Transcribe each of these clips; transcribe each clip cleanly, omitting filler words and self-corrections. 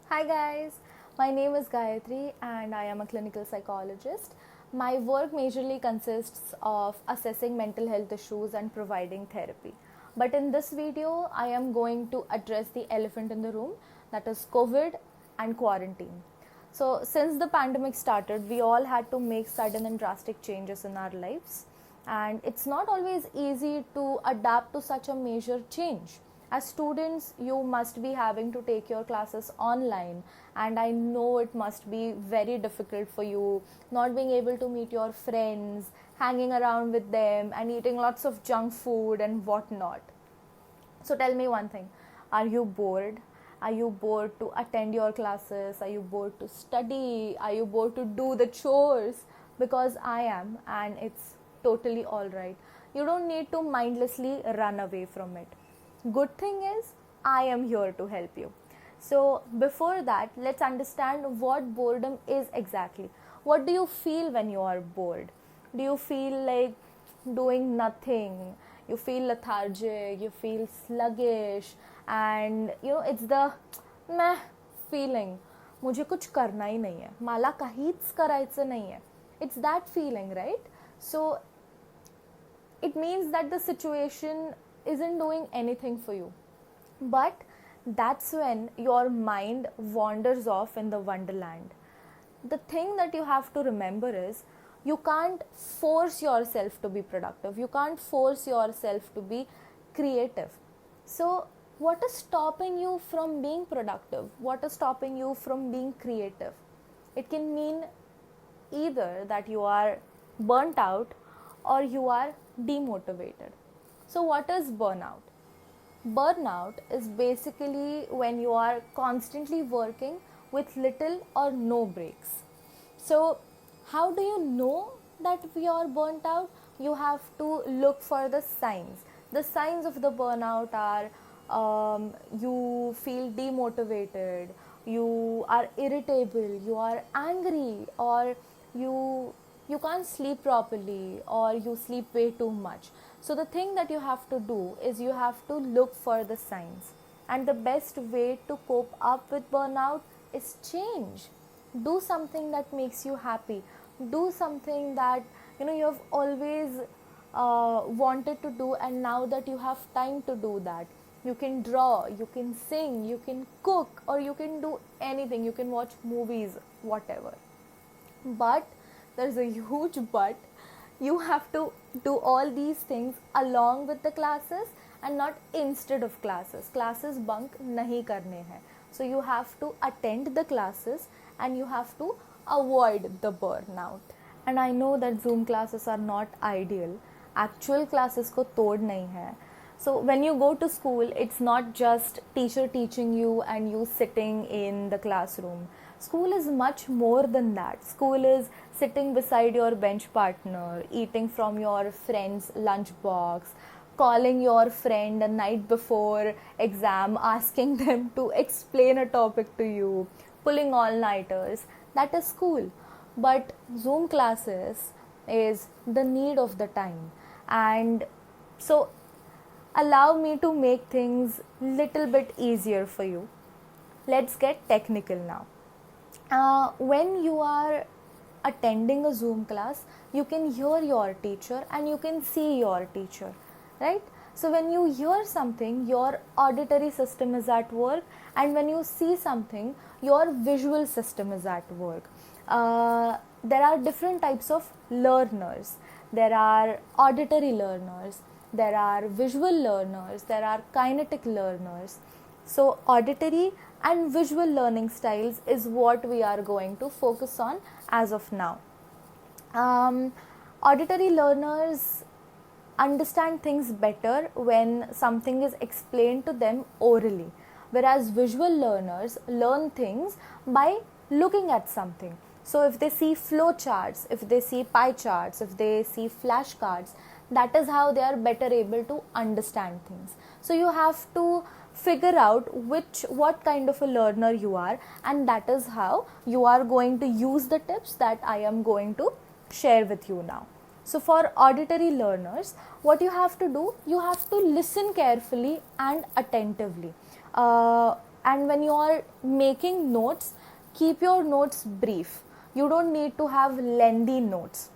Hi guys, my name is Gayatri and I am a clinical psychologist. My work majorly consists of assessing mental health issues and providing therapy. But in this video, I am going to address the elephant in the room, that is COVID and quarantine. So, since the pandemic started, we all had to make sudden and drastic changes in our lives, and it's not always easy to adapt to such a major change. As students, you must be having to take your classes online, and I know it must be very difficult for you not being able to meet your friends, hanging around with them, and eating lots of junk food and whatnot. So tell me one thing, are you bored? Are you bored to attend your classes? Are you bored to study? Are you bored to do the chores? Because I am, and it's totally alright. You don't need to mindlessly run away from it. Good thing is, I am here to help you. So, before that, let's understand what boredom is exactly. What do you feel when you are bored? Do you feel like doing nothing? You feel lethargic, you feel sluggish, and it's the meh feeling. मुझे कुछ करना ही नहीं है, मला काहीच करायचं नाही है. It's that feeling, right? So it means that the situation isn't doing anything for you. But that's when your mind wanders off in the wonderland. The thing that you have to remember is you can't force yourself to be productive, you can't force yourself to be creative. So, what is stopping you from being productive? What is stopping you from being creative? It can mean either that you are burnt out or you are demotivated. So, what is burnout? Burnout is basically when you are constantly working with little or no breaks. So, how do you know that we are burnt out? You have to look for the signs. The signs of the burnout are you feel demotivated, you are irritable, you are angry, or you can't sleep properly, or you sleep way too much. So the thing that you have to do is you have to look for the signs, and the best way to cope up with burnout is change. Do something that makes you happy. Do something that you have always wanted to do, and now that you have time to do that, you can draw, you can sing, you can cook, or you can do anything. You can watch movies, whatever. But there's a huge but. You have to do all these things along with the classes and not instead of classes. Classes bunk nahi karne hai. So you have to attend the classes and you have to avoid the burnout. And I know that Zoom classes are not ideal. Actual classes ko tod nahi hai. So when you go to school, it's not just teacher teaching you and you sitting in the classroom. School is much more than that. School is sitting beside your bench partner, eating from your friend's lunchbox, calling your friend a night before exam, asking them to explain a topic to you, pulling all-nighters. That is school. But Zoom classes is the need of the time. And so allow me to make things little bit easier for you. Let's get technical now. When you are attending a Zoom class, you can hear your teacher and you can see your teacher, right? So when you hear something, your auditory system is at work, and when you see something, your visual system is at work. There are different types of learners. There are auditory learners, there are visual learners, there are kinetic learners. So auditory and visual learning styles is what we are going to focus on as of now. Auditory learners understand things better when something is explained to them orally, whereas visual learners learn things by looking at something. So if they see flow charts, if they see pie charts, if they see flashcards, that is how they are better able to understand things. So you have to figure out what kind of a learner you are, and that is how you are going to use the tips that I am going to share with you now. So for auditory learners, what you have to do, you have to listen carefully and attentively. And when you are making notes, keep your notes brief. You don't need to have lengthy notes.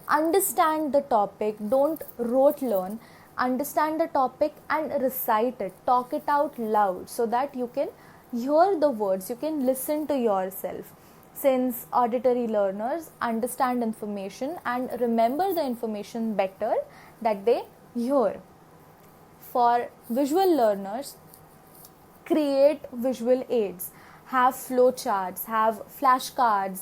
Understand the topic, don't rote learn. Understand the topic and recite it, talk it out loud so that you can hear the words, you can listen to yourself. Since auditory learners understand information and remember the information better that they hear. For visual learners, create visual aids, have flowcharts, have flashcards,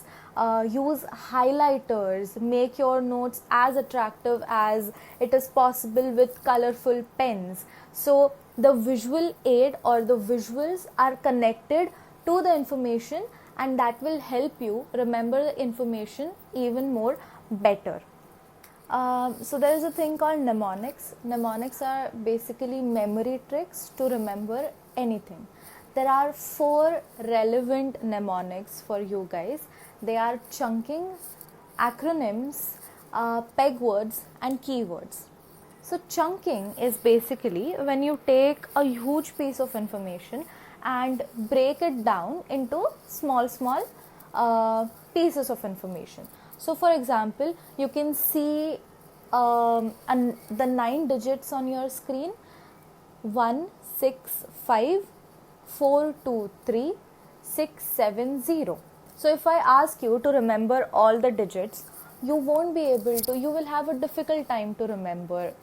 use highlighters, make your notes as attractive as it is possible with colorful pens. So the visual aid or the visuals are connected to the information, and that will help you remember the information even more better. So there is a thing called mnemonics. Mnemonics are basically memory tricks to remember anything. There are 4 relevant mnemonics for you guys. They are chunking, acronyms, peg words and keywords. So chunking is basically when you take a huge piece of information and break it down into small pieces of information. So for example, you can see the 9 digits on your screen: 1 6 5 4 2 3 6 7 0. So if I ask you to remember all the digits, you won't be able to, you will have a difficult time to remember.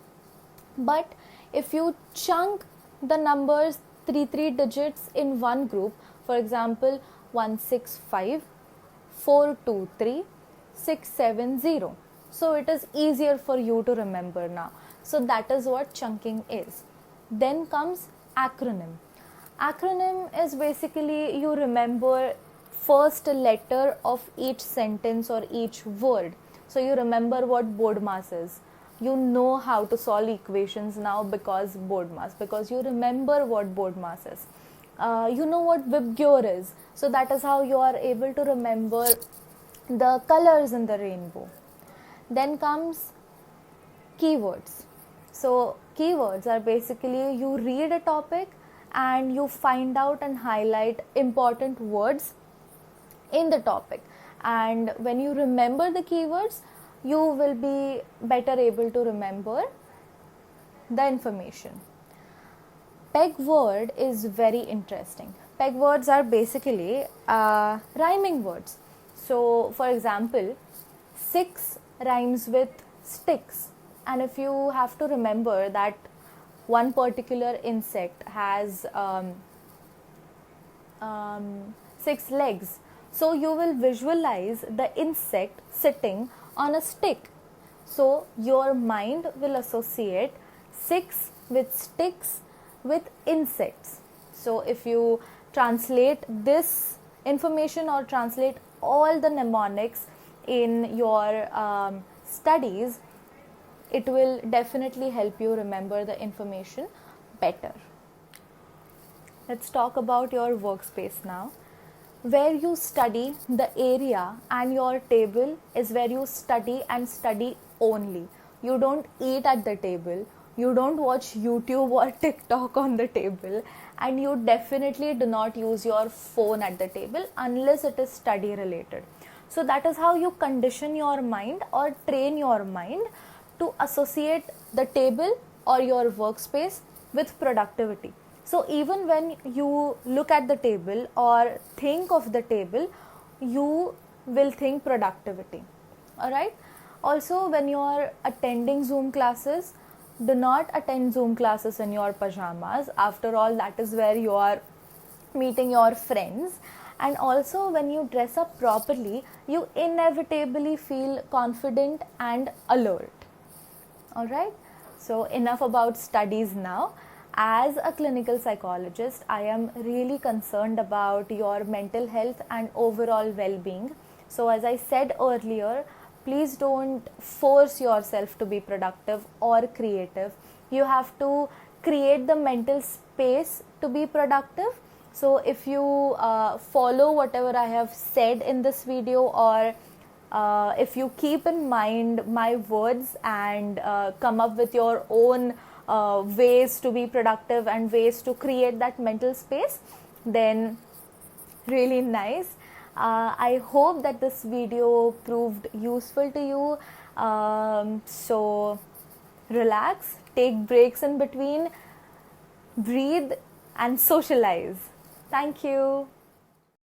But if you chunk the numbers 3 digits in one group, for example 165 423 670, so it is easier for you to remember now. So that is what chunking is. Then comes acronym. Acronym is basically you remember first letter of each sentence or each word. So you remember what BORDMAS is. You know how to solve equations now because BORDMAS, because you remember what BORDMAS is. You know what VIBGYOR is. So that is how you are able to remember the colors in the rainbow. Then comes keywords. So keywords are basically you read a topic and you find out and highlight important words in the topic, and when you remember the keywords, you will be better able to remember the information. Peg word is very interesting. Peg words are basically rhyming words. So for example, 6 rhymes with sticks, and if you have to remember that one particular insect has 6 legs, so you will visualize the insect sitting on a stick. So your mind will associate 6 with sticks with insects. So if you translate this information or translate all the mnemonics in your studies, it will definitely help you remember the information better. Let's talk about your workspace now. Where you study, the area and your table is where you study and study only. You don't eat at the table, you don't watch YouTube or TikTok on the table, and you definitely do not use your phone at the table unless it is study related. So that is how you condition your mind or train your mind to associate the table or your workspace with productivity. So even when you look at the table or think of the table, you will think productivity. Alright. Also, when you are attending Zoom classes, do not attend Zoom classes in your pajamas. After all, that is where you are meeting your friends. And also, when you dress up properly, you inevitably feel confident and alert. Alright. So enough about studies now. As a clinical psychologist, I am really concerned about your mental health and overall well-being. So as I said earlier, please don't force yourself to be productive or creative. You have to create the mental space to be productive. So if you follow whatever I have said in this video, or if you keep in mind my words and come up with your own ways to be productive and ways to create that mental space, then really nice. I hope that this video proved useful to you. So relax, take breaks in between, breathe and socialize. Thank you.